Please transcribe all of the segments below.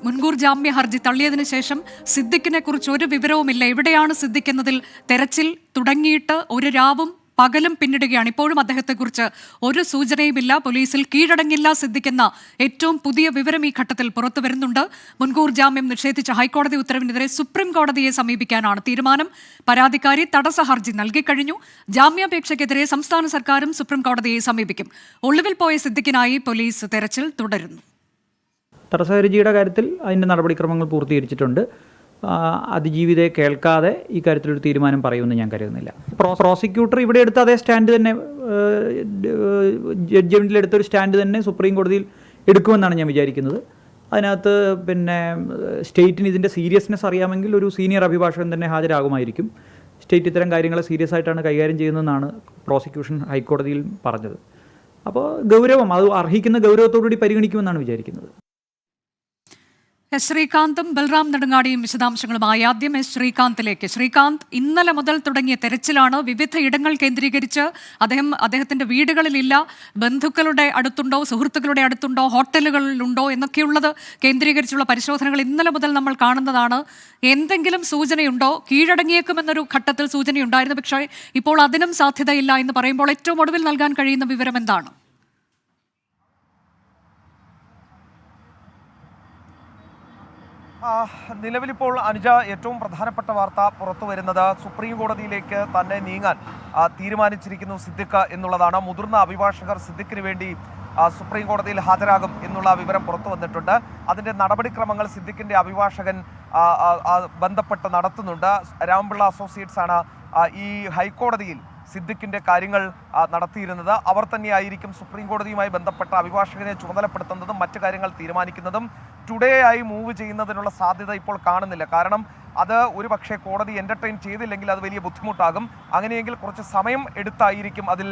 മുൻകൂർ ജാമ്യ ഹർജി തള്ളിയതിനു ശേഷം സിദ്ദിഖിനെ കുറിച്ച് ഒരു വിവരവുമില്ല. എവിടെയാണ് സിദ്ദിഖ് എന്നതിൽ തെരച്ചിൽ തുടങ്ങിയിട്ട് ഒരു രാവും പകലും പിന്നിടുകയാണ്. ഇപ്പോഴും അദ്ദേഹത്തെക്കുറിച്ച് ഒരു സൂചനയുമില്ല. പോലീസിൽ കീഴടങ്ങില്ല സിദ്ദിഖ് എന്ന ഏറ്റവും പുതിയ വിവരം ഈ ഘട്ടത്തിൽ പുറത്തു വരുന്നുണ്ട്. മുൻകൂർ ജാമ്യം നിഷേധിച്ച ഹൈക്കോടതി ഉത്തരവിനെതിരെ സുപ്രീം കോടതിയെ സമീപിക്കാനാണ് തീരുമാനം. പരാതിക്കാരി തടസ്സ ഹർജി നൽകിക്കഴിഞ്ഞു. ജാമ്യാപേക്ഷയ്ക്കെതിരെ സംസ്ഥാന സർക്കാരും സുപ്രീം കോടതിയെ സമീപിക്കും. ഒളിവിൽ പോയ സിദ്ദിഖിനായി പോലീസ് തെരച്ചിൽ തുടരുന്നു. തടസ്സ ഹർജിയുടെ കാര്യത്തിൽ അതിൻ്റെ നടപടിക്രമങ്ങൾ പൂർത്തീകരിച്ചിട്ടുണ്ട്. അതിജീവിതയെ കേൾക്കാതെ ഈ കാര്യത്തിലൊരു തീരുമാനം പറയുമെന്ന് ഞാൻ കരുതുന്നില്ല. പ്രോസിക്യൂട്ടർ ഇവിടെ എടുത്ത അതേ സ്റ്റാൻഡ് തന്നെ, ജഡ്ജ്മെൻറ്റിലെടുത്തൊരു സ്റ്റാൻഡ് തന്നെ സുപ്രീം കോടതിയിൽ എടുക്കുമെന്നാണ് ഞാൻ വിചാരിക്കുന്നത്. അതിനകത്ത് സ്റ്റേറ്റിന് ഇതിൻ്റെ സീരിയസ്നെസ് അറിയാമെങ്കിൽ ഒരു സീനിയർ അഭിഭാഷകൻ തന്നെ ഹാജരാകുമായിരിക്കും. സ്റ്റേറ്റ് ഇത്തരം കാര്യങ്ങളെ സീരിയസ് ആയിട്ടാണ് കൈകാര്യം ചെയ്യുന്നതെന്നാണ് പ്രോസിക്യൂഷൻ ഹൈക്കോടതിയിൽ പറഞ്ഞത്. അപ്പോൾ ഗൗരവം, അത് അർഹിക്കുന്ന ഗൗരവത്തോടുകൂടി പരിഗണിക്കുമെന്നാണ് വിചാരിക്കുന്നത്. എസ് ശ്രീകാന്തും ബൽറാം നെടുങ്ങാടിയും വിശദാംശങ്ങളുമായി. ആദ്യം എസ് ശ്രീകാന്തിലേക്ക്. ശ്രീകാന്ത്, ഇന്നലെ മുതൽ തുടങ്ങിയ തെരച്ചിലാണ്. വിവിധ ഇടങ്ങൾ കേന്ദ്രീകരിച്ച് അദ്ദേഹത്തിന്റെ വീടുകളിലില്ല, ബന്ധുക്കളുടെ അടുത്തുണ്ടോ, സുഹൃത്തുക്കളുടെ അടുത്തുണ്ടോ, ഹോട്ടലുകളിലുണ്ടോ എന്നൊക്കെയുള്ളത് കേന്ദ്രീകരിച്ചുള്ള പരിശോധനകൾ ഇന്നലെ മുതൽ നമ്മൾ കാണുന്നതാണ്. എന്തെങ്കിലും സൂചനയുണ്ടോ? കീഴടങ്ങിയേക്കുമെന്നൊരു ഘട്ടത്തിൽ സൂചനയുണ്ടായിരുന്നു, പക്ഷേ ഇപ്പോൾ അതിനും സാധ്യതയില്ല എന്ന് പറയുമ്പോൾ ഏറ്റവും ഒടുവിൽ നൽകാൻ കഴിയുന്ന വിവരം എന്താണ്? നിലവിലിപ്പോൾ അനുജ ഏറ്റവും പ്രധാനപ്പെട്ട വാർത്ത പുറത്തു വരുന്നത് സുപ്രീം കോടതിയിലേക്ക് തന്നെ നീങ്ങാൻ തീരുമാനിച്ചിരിക്കുന്നു സിദ്ദിഖ് എന്നുള്ളതാണ്. മുതിർന്ന അഭിഭാഷകർ സിദ്ദിഖിന് വേണ്ടി സുപ്രീം കോടതിയിൽ ഹാജരാകും എന്നുള്ള വിവരം പുറത്തു വന്നിട്ടുണ്ട്. അതിൻ്റെ നടപടിക്രമങ്ങൾ സിദ്ദിഖിൻ്റെ അഭിഭാഷകൻ ബന്ധപ്പെട്ട് നടത്തുന്നുണ്ട്. രാമപിള്ള അസോസിയേറ്റ്സ് ആണ് ഈ ഹൈക്കോടതിയിൽ സിദ്ദിഖിൻ്റെ കാര്യങ്ങൾ നടത്തിയിരുന്നത്. അവർ തന്നെയായിരിക്കും സുപ്രീം കോടതിയുമായി ബന്ധപ്പെട്ട അഭിഭാഷകനെ ചുമതലപ്പെടുത്തുന്നതും മറ്റു കാര്യങ്ങൾ തീരുമാനിക്കുന്നതും. ടുഡേ ആയി മൂവ് ചെയ്യുന്നതിനുള്ള സാധ്യത ഇപ്പോൾ കാണുന്നില്ല. കാരണം അത് ഒരു പക്ഷേ കോടതി എൻ്റർടൈൻ ചെയ്തില്ലെങ്കിൽ അത് വലിയ ബുദ്ധിമുട്ടാകും. അങ്ങനെയെങ്കിൽ കുറച്ച് സമയം എടുത്തായിരിക്കും അതിൽ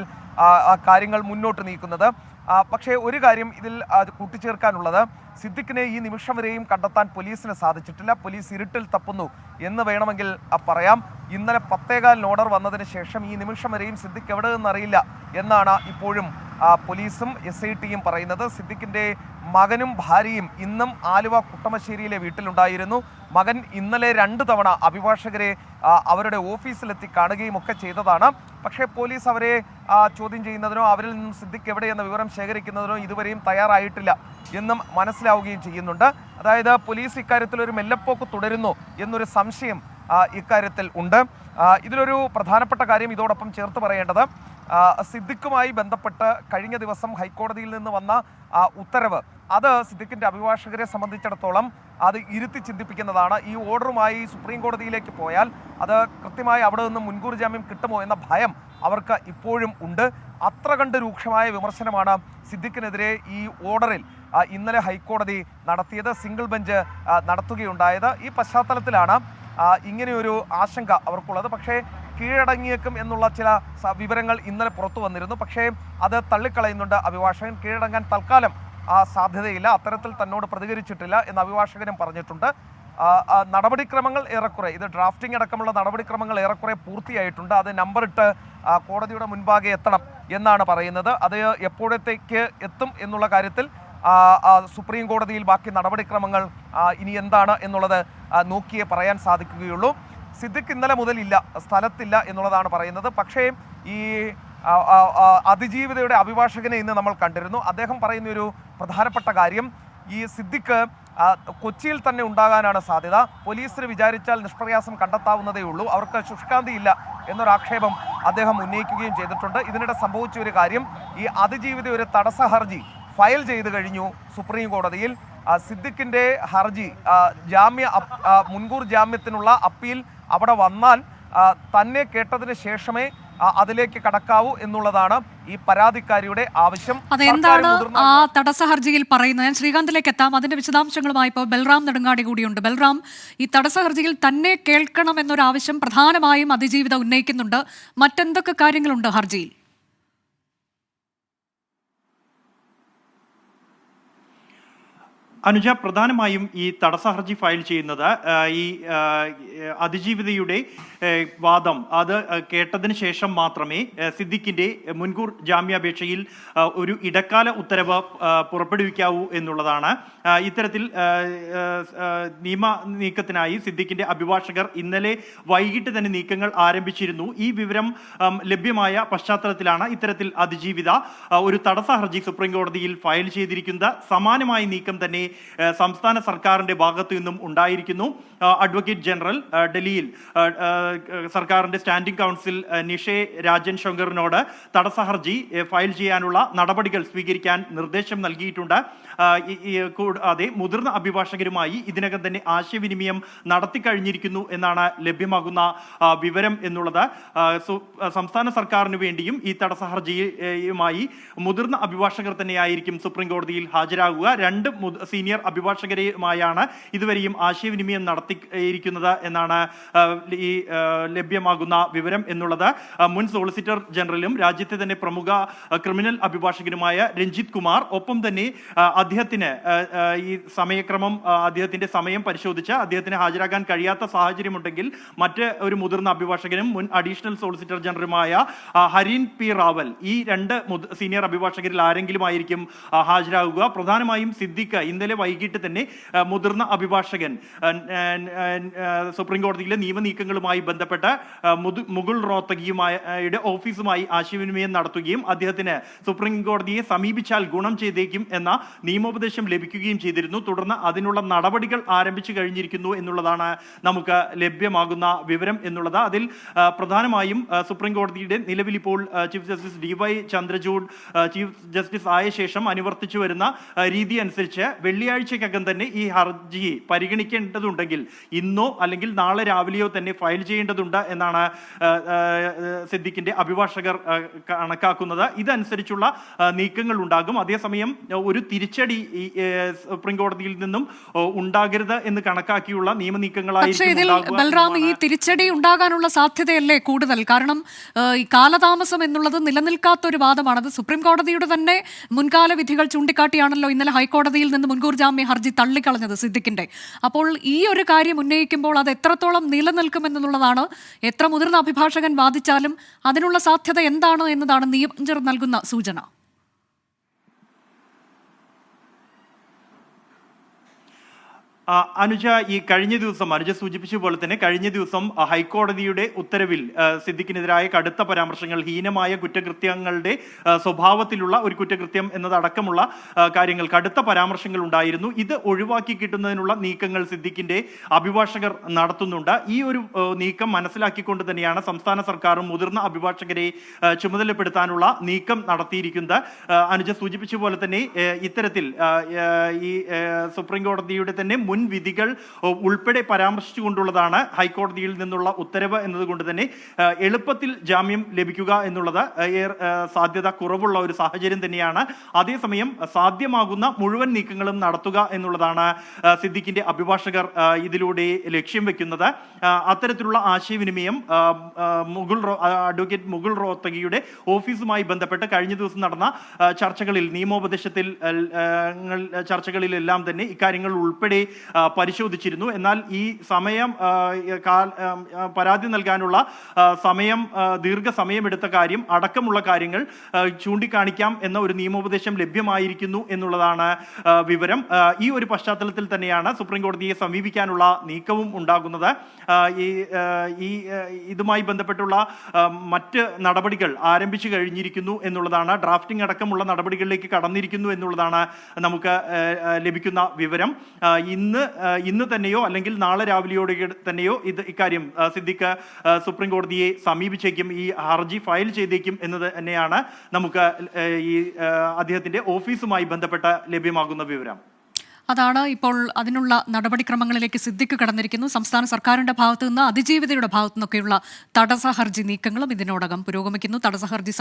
കാര്യങ്ങൾ മുന്നോട്ട് നീക്കുന്നത്. പക്ഷേ ഒരു കാര്യം ഇതിൽ കൂട്ടിച്ചേർക്കാനുള്ളത്, സിദ്ദിഖിനെ ഈ നിമിഷം വരെയും കണ്ടെത്താൻ പോലീസിന് സാധിച്ചിട്ടില്ല. പോലീസ് ഇരുട്ടിൽ തപ്പുന്നു എന്ന് വേണമെങ്കിൽ പറയാം. ഇന്നലെ 10:15 ഓർഡർ വന്നതിന് ശേഷം ഈ നിമിഷം വരെയും സിദ്ദിഖ് എവിടെ നിന്നറിയില്ല എന്നാണ് ഇപ്പോഴും പോലീസും SITയും പറയുന്നത്. സിദ്ദിഖിൻ്റെ മകനും ഭാര്യയും ഇന്നും ആലുവ കുട്ടമശ്ശേരിയിലെ വീട്ടിലുണ്ടായിരുന്നു. മകൻ ഇന്നലെ 2 തവണ അഭിഭാഷകരെ അവരുടെ ഓഫീസിലെത്തി കാണുകയും ഒക്കെ ചെയ്തതാണ്. പക്ഷേ പോലീസ് അവരെ ചോദ്യം ചെയ്യുന്നതിനോ അവരിൽ നിന്നും സിദ്ദിഖ് എവിടെയെന്ന വിവരം ശേഖരിക്കുന്നതിനോ ഇതുവരെയും തയ്യാറായിട്ടില്ല എന്നും മനസ്സിലാവുകയും ചെയ്യുന്നുണ്ട്. അതായത് പോലീസ് ഇക്കാര്യത്തിൽ ഒരു മെല്ലപ്പോക്ക് തുടരുന്നു എന്നൊരു സംശയം ഇക്കാര്യത്തിൽ ഉണ്ട്. ഇതിലൊരു പ്രധാനപ്പെട്ട കാര്യം ഇതോടൊപ്പം ചേർത്ത് പറയേണ്ടത്, സിദ്ദിഖുമായി ബന്ധപ്പെട്ട് കഴിഞ്ഞ ദിവസം ഹൈക്കോടതിയിൽ നിന്ന് വന്ന ഉത്തരവ്, അത് സിദ്ദിഖിൻ്റെ അഭിഭാഷകരെ സംബന്ധിച്ചിടത്തോളം അത് ഇരുത്തി ചിന്തിപ്പിക്കുന്നതാണ്. ഈ ഓർഡറുമായി സുപ്രീം കോടതിയിലേക്ക് പോയാൽ അത് കൃത്യമായി അവിടെ നിന്ന് മുൻകൂർ ജാമ്യം കിട്ടുമോ എന്ന ഭയം അവർക്ക് ഇപ്പോഴും ഉണ്ട്. അത്ര കണ്ട് രൂക്ഷമായ വിമർശനമാണ് സിദ്ദിഖിനെതിരെ ഈ ഓർഡറിൽ ഇന്നലെ ഹൈക്കോടതി നടത്തിയത്, സിംഗിൾ ബെഞ്ച് നടത്തുകയുണ്ടായത്. ഈ പശ്ചാത്തലത്തിലാണ് ഇങ്ങനെയൊരു ആശങ്ക അവർക്കുള്ളത്. പക്ഷേ കീഴടങ്ങിയേക്കും എന്നുള്ള ചില വിവരങ്ങൾ ഇന്നലെ പുറത്തു വന്നിരുന്നു. പക്ഷേ അത് തള്ളിക്കളയുന്നുണ്ട് അഭിഭാഷകൻ. കീഴടങ്ങാൻ തൽക്കാലം സാധ്യതയില്ല, അത്തരത്തിൽ തന്നോട് പ്രതികരിച്ചിട്ടില്ല എന്ന് അഭിഭാഷകനും പറഞ്ഞിട്ടുണ്ട്. നടപടിക്രമങ്ങൾ ഏറെക്കുറെ, ഇത് ഡ്രാഫ്റ്റിംഗ് അടക്കമുള്ള നടപടിക്രമങ്ങൾ ഏറെക്കുറെ പൂർത്തിയായിട്ടുണ്ട്. അത് നമ്പറിട്ട് കോടതിയുടെ മുൻപാകെ എത്തണം എന്നാണ് പറയുന്നത്. അത് എപ്പോഴത്തേക്ക് എത്തും എന്നുള്ള കാര്യത്തിൽ സുപ്രീം കോടതിയിൽ ബാക്കി നടപടിക്രമങ്ങൾ ഇനി എന്താണ് എന്നുള്ളത് നോക്കിയേ പറയാൻ സാധിക്കുകയുള്ളൂ. സിദ്ദിഖ് ഇന്നലെ മുതലില്ല, സ്ഥലത്തില്ല എന്നുള്ളതാണ് പറയുന്നത്. പക്ഷേ ഈ അതിജീവിതയുടെ അഭിഭാഷകനെ ഇന്ന് നമ്മൾ കണ്ടിരുന്നു. അദ്ദേഹം പറയുന്ന ഒരു പ്രധാനപ്പെട്ട കാര്യം, ഈ സിദ്ദിഖ് കൊച്ചിയിൽ തന്നെ ഉണ്ടാകാനാണ് സാധ്യത. പോലീസിന് വിചാരിച്ചാൽ നിഷ്പ്രയാസം കണ്ടെത്താവുന്നതേ ഉള്ളൂ, അവർക്ക് ശുഷ്കാന്തിയില്ല എന്നൊരാക്ഷേപം അദ്ദേഹം ഉന്നയിക്കുകയും ചെയ്തിട്ടുണ്ട്. ഇതിനിടെ സംഭവിച്ച ഒരു കാര്യം, ഈ അതിജീവിത ഒരു തടസ്സ ഹർജി ഫയൽ ചെയ്ത് കഴിഞ്ഞു സുപ്രീം കോടതിയിൽ. സിദ്ദിഖിൻ്റെ ഹർജി മുൻകൂർ ജാമ്യത്തിനുള്ള അപ്പീൽ അവിടെ വന്നാൽ തന്നെ കേട്ടതിന് ശേഷമേ അതിലേക്ക് കടക്കാവൂ എന്നുള്ളതാണ് ഈ പരാതിക്കാരിയുടെ ആവശ്യം. അതെന്താണ് ആ തടസ്സ ഹർജിയിൽ പറയുന്നത്? ഞാൻ ശ്രീകാന്തിലേക്ക് എത്താം. അതിന്റെ വിശദാംശങ്ങളുമായി ഇപ്പോൾ ബൽറാം നെടുങ്ങാടി കൂടിയുണ്ട്. ബൽറാം, ഈ തടസ്സ ഹർജിയിൽ തന്നെ കേൾക്കണം എന്നൊരു ആവശ്യം പ്രധാനമായും അതിജീവിത ഉന്നയിക്കുന്നുണ്ട്. മറ്റെന്തൊക്കെ കാര്യങ്ങളുണ്ട് ഹർജിയിൽ? അനുജ, പ്രധാനമായും ഈ തടസ്സ ഹർജി ഫയൽ ചെയ്യുന്നത് ഈ അതിജീവിതയുടെ വാദം അത് കേട്ടതിന് ശേഷം മാത്രമേ സിദ്ദിഖിന്റെ മുൻകൂർ ജാമ്യാപേക്ഷയിൽ ഒരു ഇടക്കാല ഉത്തരവ് പുറപ്പെടുവിക്കാവൂ എന്നുള്ളതാണ്. ഇത്തരത്തിൽ നിയമ നീക്കത്തിനായി സിദ്ദിഖിന്റെ അഭിഭാഷകർ ഇന്നലെ വൈകിട്ട് തന്നെ നീക്കങ്ങൾ ആരംഭിച്ചിരുന്നു. ഈ വിവരം ലഭ്യമായ പശ്ചാത്തലത്തിലാണ് ഇത്തരത്തിൽ അതിജീവിത ഒരു തടസ്സ ഹർജി സുപ്രീം കോടതിയിൽ ഫയൽ ചെയ്തിരിക്കുന്നത്. സമാനമായ നീക്കം തന്നെ സംസ്ഥാന സർക്കാരിന്റെ ഭാഗത്തു നിന്നും ഉണ്ടായിരിക്കുന്നു. അഡ്വക്കേറ്റ് ജനറൽ ഡൽഹിയിൽ സർക്കാരിന്റെ സ്റ്റാൻഡിംഗ് കൗൺസിൽ നിഷേ രാജൻ ശങ്കറിനോട് തടസ്സ ഹർജി ഫയൽ ചെയ്യാനുള്ള നടപടികൾ സ്വീകരിക്കാൻ നിർദ്ദേശം നൽകിയിട്ടുണ്ട്. കൂടാതെ മുതിർന്ന അഭിഭാഷകരുമായി ഇതിനകം തന്നെ ആശയവിനിമയം നടത്തിക്കഴിഞ്ഞിരിക്കുന്നു എന്നാണ് ലഭ്യമാകുന്ന വിവരം എന്നുള്ളത്. സംസ്ഥാന സർക്കാരിന് വേണ്ടിയും ഈ തടസ്സ ഹർജിയുമായി മുതിർന്ന അഭിഭാഷകർ തന്നെയായിരിക്കും സുപ്രീം കോടതിയിൽ ഹാജരാകുക. രണ്ട് സീനിയർ അഭിഭാഷകരുമായാണ് ഇതുവരെയും ആശയവിനിമയം നടത്തിയിരിക്കുന്നത് എന്നാണ് ഈ ലഭ്യമാകുന്ന വിവരം എന്നുള്ളത്. മുൻ സോളിസിറ്റർ ജനറലും രാജ്യത്തെ തന്നെ പ്രമുഖ ക്രിമിനൽ അഭിഭാഷകനുമായ രഞ്ജിത്ത് കുമാർ, ഒപ്പം തന്നെ അദ്ദേഹത്തിന് ഈ സമയക്രമം അദ്ദേഹത്തിന്റെ സമയം പരിശോധിച്ച് അദ്ദേഹത്തിന് ഹാജരാകാൻ കഴിയാത്ത സാഹചര്യമുണ്ടെങ്കിൽ മറ്റ് ഒരു മുതിർന്ന അഭിഭാഷകനും മുൻ അഡീഷണൽ സോളിസിറ്റർ ജനറലുമായ ഹരീൻ പി റാവൽ, ഈ രണ്ട് സീനിയർ അഭിഭാഷകരിൽ ആരെങ്കിലും ആയിരിക്കും ഹാജരാകുക. പ്രധാനമായും സിദ്ദിഖ് ഇന്നലെ വൈകിട്ട് തന്നെ മുതിർന്ന അഭിഭാഷകൻ സുപ്രീം കോടതിയിലെ നിയമനീക്കങ്ങളുമായി ബന്ധപ്പെട്ട് മുകുൾ റോത്തഗിയുടെ ഓഫീസുമായി ആശയവിനിമയം നടത്തുകയും അദ്ദേഹത്തിന് സുപ്രീം കോടതിയെ സമീപിച്ചാൽ ഗുണം ചെയ്തേക്കും എന്ന നിയമോപദേശം ലഭിക്കുകയും ചെയ്തിരുന്നു. തുടർന്ന് അതിനുള്ള നടപടികൾ ആരംഭിച്ചു കഴിഞ്ഞിരിക്കുന്നു എന്നുള്ളതാണ് നമുക്ക് ലഭ്യമാകുന്ന വിവരം എന്നുള്ളത്. അതിൽ പ്രധാനമായും സുപ്രീം കോടതിയുടെ നിലവിൽ ഇപ്പോൾ chief justice DY Chandrachud chief justice ആയ ശേഷം അനുവർത്തിച്ചു വരുന്ന രീതി അനുസരിച്ച് വെള്ളിയാഴ്ചക്കകം തന്നെ ഈ ഹർജി പരിഗണിക്കേണ്ടതുണ്ടെങ്കിൽ ഇന്നോ അല്ലെങ്കിൽ നാളെ രാവിലെയോ തന്നെ ഫയൽ ചെയ്യേണ്ടതുണ്ട് എന്നാണ് സിദ്ദിഖിന്റെ അഭിഭാഷകർ കണക്കാക്കുന്നത്. ഇതനുസരിച്ചുള്ള നീക്കങ്ങൾ ഉണ്ടാകും. അതേസമയം ഒരു തിരിച്ചടി സുപ്രീം കോടതിയിൽ നിന്നും ഉണ്ടാകരുത് എന്ന് കണക്കാക്കിയുള്ള നിയമനീക്കങ്ങളായിരിക്കും. ബൽറാം, ഈ തിരിച്ചടി ഉണ്ടാകാനുള്ള സാധ്യതയല്ലേ കൂടുതൽ? കാരണം ഈ കാലതാമസം എന്നുള്ളത് നിലനിൽക്കാത്തൊരു വാദമാണ്. അത് സുപ്രീം കോടതിയുടെ തന്നെ മുൻകാല വിധികൾ ചൂണ്ടിക്കാട്ടിയാണല്ലോ ഇന്നലെ ഹൈക്കോടതിയിൽ നിന്ന് മുൻകൂർ ജാമ്യ ഹർജി തള്ളിക്കളഞ്ഞത് സിദ്ദിഖിന്റെ. അപ്പോൾ ഈ ഒരു കാര്യം ഉന്നയിക്കുമ്പോൾ അത് എത്രത്തോളം നിലനിൽക്കുമെന്നുള്ളതാണ്. എത്ര മുതിർന്ന അഭിഭാഷകൻ വാദിച്ചാലും അതിനുള്ള സാധ്യത എന്താണ് എന്നതാണ് നിയമജ്ഞർ നൽകുന്ന സൂചന. അനുജ, ഈ കഴിഞ്ഞ ദിവസം അനുജ സൂചിപ്പിച്ച പോലെ തന്നെ കഴിഞ്ഞ ദിവസം ഹൈക്കോടതിയുടെ ഉത്തരവിൽ സിദ്ദിഖിനെതിരായ കടുത്ത പരാമർശങ്ങൾ, ഹീനമായ കുറ്റകൃത്യങ്ങളുടെ സ്വഭാവത്തിലുള്ള ഒരു കുറ്റകൃത്യം എന്നതടക്കമുള്ള കാര്യങ്ങൾ, കടുത്ത പരാമർശങ്ങൾ ഉണ്ടായിരുന്നു. ഇത് ഒഴിവാക്കി കിട്ടുന്നതിനുള്ള നീക്കങ്ങൾ സിദ്ദിഖിന്റെ അഭിഭാഷകർ നടത്തുന്നുണ്ട്. ഈ ഒരു നീക്കം മനസ്സിലാക്കിക്കൊണ്ട് തന്നെയാണ് സംസ്ഥാന സർക്കാരും മുതിർന്ന അഭിഭാഷകരെ ചുമതലപ്പെടുത്താനുള്ള നീക്കം നടത്തിയിരിക്കുന്നത്. അനുജ സൂചിപ്പിച്ച പോലെ തന്നെ ഇത്തരത്തിൽ ഈ സുപ്രീം കോടതിയുടെ തന്നെ മുൻ വിധികൾ ഉൾപ്പെടെ പരാമർശിച്ചുകൊണ്ടുള്ളതാണ് ഹൈക്കോടതിയിൽ നിന്നുള്ള ഉത്തരവ് എന്നതുകൊണ്ട് തന്നെ എളുപ്പത്തിൽ ജാമ്യം ലഭിക്കുക എന്നുള്ളത് സാധ്യത കുറവുള്ള ഒരു സാഹചര്യം തന്നെയാണ്. അതേസമയം സാധ്യമാകുന്ന മുഴുവൻ നീക്കങ്ങളും നടത്തുക എന്നുള്ളതാണ് സിദ്ദിഖിന്റെ അഭിഭാഷകർ ഇതിലൂടെ ലക്ഷ്യം വെക്കുന്നത്. അത്തരത്തിലുള്ള ആശയവിനിമയം അഡ്വക്കേറ്റ് മുകുൾ റോത്തഗിയുടെ ഓഫീസുമായി ബന്ധപ്പെട്ട് കഴിഞ്ഞ ദിവസം നടന്ന ചർച്ചകളിൽ, നിയമോപദേശത്തിൽ ചർച്ചകളിലെല്ലാം തന്നെ ഇക്കാര്യങ്ങൾ ഉൾപ്പെടെ പരിശോധിച്ചിരുന്നു. എന്നാൽ ഈ സമയം പരാതി നൽകാനുള്ള സമയം ദീർഘസമയമെടുത്ത കാര്യം അടക്കമുള്ള കാര്യങ്ങൾ ചൂണ്ടിക്കാണിക്കാം എന്ന ഒരു നിയമോപദേശം ലഭ്യമായിരിക്കുന്നു എന്നുള്ളതാണ് വിവരം. ഈ ഒരു പശ്ചാത്തലത്തിൽ തന്നെയാണ് സുപ്രീം കോടതിയെ സമീപിക്കാനുള്ള നീക്കവും ഉണ്ടാകുന്നത്. ഇതുമായി ബന്ധപ്പെട്ടുള്ള മറ്റ് നടപടികൾ ആരംഭിച്ചു കഴിഞ്ഞിരിക്കുന്നു എന്നുള്ളതാണ്. ഡ്രാഫ്റ്റിംഗ് അടക്കമുള്ള നടപടികളിലേക്ക് കടന്നിരിക്കുന്നു എന്നുള്ളതാണ് നമുക്ക് ലഭിക്കുന്ന വിവരം. ഇന്ന് തന്നെയോ അല്ലെങ്കിൽ നാളെ രാവിലെയോടെ തന്നെയോ ഇക്കാര്യം സിദ്ദിഖ് സുപ്രീം കോടതിയെ സമീപിച്ചേക്കും, ഈ ഹർജി ഫയൽ ചെയ്തേക്കും എന്നത് തന്നെയാണ് നമുക്ക് ഈ അദ്ദേഹത്തിന്റെ ഓഫീസുമായി ബന്ധപ്പെട്ട ലഭ്യമാകുന്ന വിവരം. അതാണ് ഇപ്പോൾ അതിനുള്ള നടപടിക്രമങ്ങളിലേക്ക് സിദ്ദിഖ് കടന്നിരിക്കുന്നു. സംസ്ഥാന സർക്കാരിന്റെ ഭാഗത്തു നിന്ന് അതിജീവിതയുടെ ഭാഗത്തു നിന്നൊക്കെയുള്ള തടസ്സ ഹർജി നീക്കങ്ങളും ഇതിനോടകം പുരോഗമിക്കുന്നു. തടസ്സ ഹർജി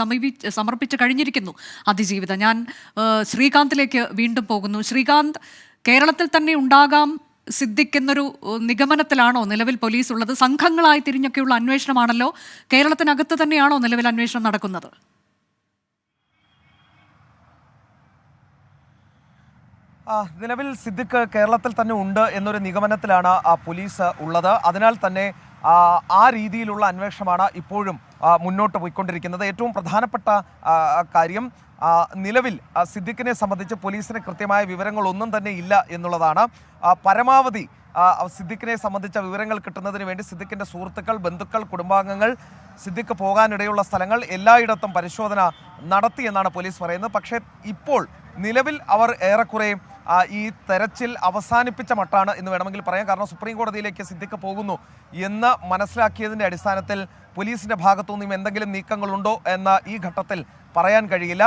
സമർപ്പിച്ചു കഴിഞ്ഞിരിക്കുന്നു അതിജീവിത. ഞാൻ ശ്രീകാന്തിലേക്ക് വീണ്ടും പോകുന്നു. ശ്രീകാന്ത്, കേരളത്തിൽ തന്നെ ഉണ്ടാകാം സിദ്ദിഖ് എന്നൊരു നിഗമനത്തിലാണോ നിലവിൽ പോലീസ് ഉള്ളത്? സംഘങ്ങളായി തിരിഞ്ഞൊക്കെയുള്ള അന്വേഷണമാണല്ലോ. കേരളത്തിനകത്ത് തന്നെയാണോ നിലവിൽ അന്വേഷണം നടക്കുന്നത്? നിലവിൽ സിദ്ദിഖ് കേരളത്തിൽ തന്നെ ഉണ്ട് എന്നൊരു നിഗമനത്തിലാണ് പോലീസ് ഉള്ളത്. അതിനാൽ തന്നെ ആ രീതിയിലുള്ള അന്വേഷണമാണ് ഇപ്പോഴും മുന്നോട്ട് പോയിക്കൊണ്ടിരിക്കുന്നത്. ഏറ്റവും പ്രധാനപ്പെട്ട കാര്യം നിലവിൽ സിദ്ദിഖിനെ സംബന്ധിച്ച് പോലീസിന് കൃത്യമായ വിവരങ്ങളൊന്നും തന്നെ ഇല്ല എന്നുള്ളതാണ്. പരമാവധി സിദ്ദിഖിനെ സംബന്ധിച്ച വിവരങ്ങൾ കിട്ടുന്നതിന് വേണ്ടി സിദ്ദിഖിൻ്റെ സുഹൃത്തുക്കൾ, ബന്ധുക്കൾ, കുടുംബാംഗങ്ങൾ, സിദ്ദിഖ് പോകാനിടയുള്ള സ്ഥലങ്ങൾ എല്ലായിടത്തും പരിശോധന നടത്തി എന്നാണ് പോലീസ് പറയുന്നത്. പക്ഷേ ഇപ്പോൾ നിലവിൽ അവർ ഏറെക്കുറെ ഈ തെരച്ചിൽ അവസാനിപ്പിച്ച മട്ടാണ് എന്ന് വേണമെങ്കിൽ പറയാം. കാരണം സുപ്രീം കോടതിയിലേക്ക് സിദ്ദിഖ് പോകുന്നു എന്ന് മനസ്സിലാക്കിയതിൻ്റെ അടിസ്ഥാനത്തിൽ പോലീസിൻ്റെ ഭാഗത്തു നിന്നും എന്തെങ്കിലും നീക്കങ്ങളുണ്ടോ എന്ന ഈ ഘട്ടത്തിൽ പറയാൻ കഴിയില്ല.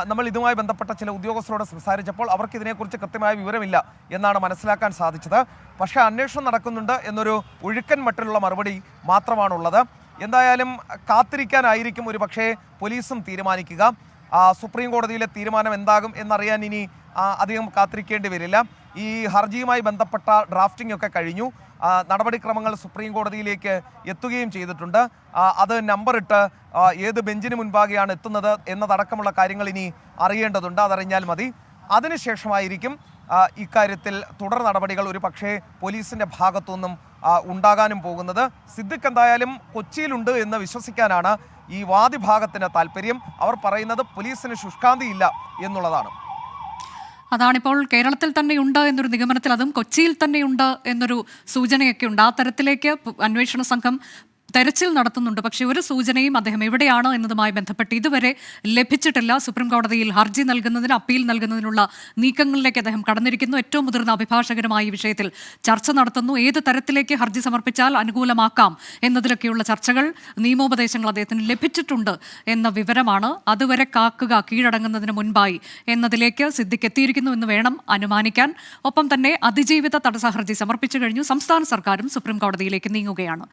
നമ്മൾ ഇതുമായി ബന്ധപ്പെട്ട ചില ഉദ്യോഗസ്ഥരോട് സംസാരിച്ചപ്പോൾ അവർക്ക് ഇതിനെക്കുറിച്ച് കൃത്യമായ വിവരമില്ല എന്നാണ് മനസ്സിലാക്കാൻ സാധിച്ചത്. പക്ഷേ അന്വേഷണം നടക്കുന്നുണ്ട് എന്നൊരു ഒഴുക്കൻ മട്ടിലുള്ള മറുപടി മാത്രമാണുള്ളത്. എന്തായാലും കാത്തിരിക്കാനായിരിക്കും ഒരു പക്ഷേ പോലീസും തീരുമാനിക്കുക. സുപ്രീം കോടതിയിലെ തീരുമാനം എന്താകും എന്നറിയാൻ ഇനി അധികം കാത്തിരിക്കേണ്ടി വരില്ല. ഈ ഹർജിയുമായി ബന്ധപ്പെട്ട ഡ്രാഫ്റ്റിംഗ് ഒക്കെ കഴിഞ്ഞു. നടപടിക്രമങ്ങൾ സുപ്രീം കോടതിയിലേക്ക് എത്തുകയും ചെയ്തിട്ടുണ്ട്. അത് നമ്പറിട്ട് ഏത് ബെഞ്ചിന് മുൻപാകെയാണ് എത്തുന്നത് എന്നതടക്കമുള്ള കാര്യങ്ങൾ ഇനി അറിയേണ്ടതുണ്ട്. അതറിഞ്ഞാൽ മതി. അതിനുശേഷമായിരിക്കും ഇക്കാര്യത്തിൽ തുടർ നടപടികൾ ഒരു പക്ഷേ പോലീസിൻ്റെ ഭാഗത്തുനിന്നും ഉണ്ടാകാനും പോകുന്നത്. സിദ്ദിഖ് എന്തായാലും കൊച്ചിയിലുണ്ട് എന്ന് വിശ്വസിക്കാനാണ് ഈ വാദിഭാഗത്തിന് താല്പര്യം. അവർ പറയുന്നത് പോലീസിന് ശുഷ്കാന്തിയില്ല എന്നുള്ളതാണ്. അതാണിപ്പോൾ കേരളത്തിൽ തന്നെയുണ്ട് എന്നൊരു നിഗമനത്തിൽ, അതും കൊച്ചിയിൽ തന്നെയുണ്ട് എന്നൊരു സൂചനയൊക്കെ ഉണ്ട്. ആ തരത്തിലേക്ക് അന്വേഷണ സംഘം തെരച്ചിൽ നടത്തുന്നുണ്ട്. പക്ഷേ ഒരു സൂചനയും അദ്ദേഹം എവിടെയാണ് എന്നതുമായി ബന്ധപ്പെട്ട് ഇതുവരെ ലഭിച്ചിട്ടില്ല. സുപ്രീം കോടതിയിൽ ഹർജി നൽകുന്നതിന്, അപ്പീൽ നൽകുന്നതിനുള്ള നീക്കങ്ങളിലേക്ക് അദ്ദേഹം കടന്നിരിക്കുന്നു. ഏറ്റവും മുതിർന്ന അഭിഭാഷകരുമായി ഈ വിഷയത്തിൽ ചർച്ച നടത്തുന്നു. ഏത് തരത്തിലേക്ക് ഹർജി സമർപ്പിച്ചാൽ അനുകൂലമാക്കാം എന്നതിലൊക്കെയുള്ള ചർച്ചകൾ, നിയമോപദേശങ്ങൾ അദ്ദേഹത്തിന് ലഭിച്ചിട്ടുണ്ട് എന്ന വിവരമാണ്. അതുവരെ കാക്കുക കീഴടങ്ങുന്നതിന് മുൻപായി എന്നതിലേക്ക് സിദ്ദിഖ് എത്തിയിരിക്കുന്നു എന്ന് വേണം അനുമാനിക്കാൻ. ഒപ്പം തന്നെ അതിജീവിത തടസ്സ ഹർജി സമർപ്പിച്ചു കഴിഞ്ഞു. സംസ്ഥാന സർക്കാരും സുപ്രീം കോടതിയിലേക്ക് നീങ്ങുകയാണ്.